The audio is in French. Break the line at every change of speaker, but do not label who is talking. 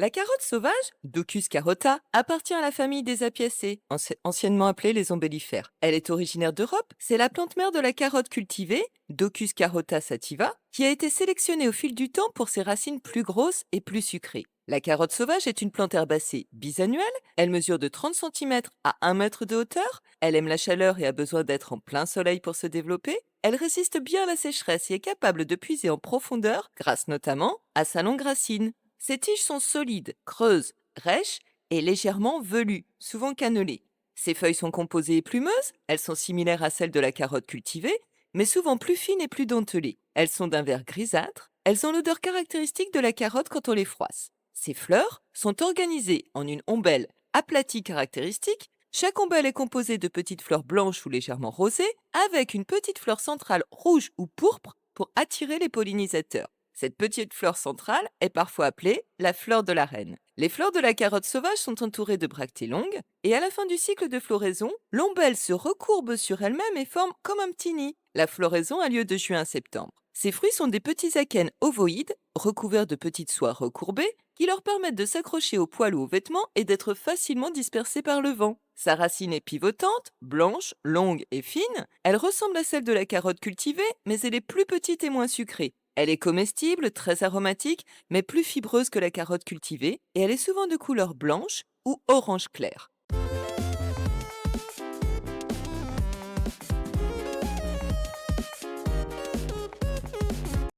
La carotte sauvage, Docus carota, appartient à la famille des Apiacées, anciennement appelée les ombellifères. Elle est originaire d'Europe, c'est la plante mère de la carotte cultivée, Docus carota sativa, qui a été sélectionnée au fil du temps pour ses racines plus grosses et plus sucrées. La carotte sauvage est une plante herbacée bisannuelle, elle mesure de 30 cm à 1 mètre de hauteur, elle aime la chaleur et a besoin d'être en plein soleil pour se développer, elle résiste bien à la sécheresse et est capable de puiser en profondeur grâce notamment à sa longue racine. Ses tiges sont solides, creuses, rêches et légèrement velues, souvent cannelées. Ses feuilles sont composées et plumeuses, elles sont similaires à celles de la carotte cultivée, mais souvent plus fines et plus dentelées. Elles sont d'un vert grisâtre, elles ont l'odeur caractéristique de la carotte quand on les froisse. Ces fleurs sont organisées en une ombelle aplatie caractéristique. Chaque ombelle est composée de petites fleurs blanches ou légèrement rosées, avec une petite fleur centrale rouge ou pourpre pour attirer les pollinisateurs. Cette petite fleur centrale est parfois appelée la fleur de la reine. Les fleurs de la carotte sauvage sont entourées de bractées longues, et à la fin du cycle de floraison, l'ombelle se recourbe sur elle-même et forme comme un petit nid. La floraison a lieu de juin à septembre. Ces fruits sont des petits akènes ovoïdes, recouverts de petites soies recourbées, qui leur permettent de s'accrocher aux poils ou aux vêtements et d'être facilement dispersés par le vent. Sa racine est pivotante, blanche, longue et fine. Elle ressemble à celle de la carotte cultivée, mais elle est plus petite et moins sucrée. Elle est comestible, très aromatique, mais plus fibreuse que la carotte cultivée, et elle est souvent de couleur blanche ou orange clair.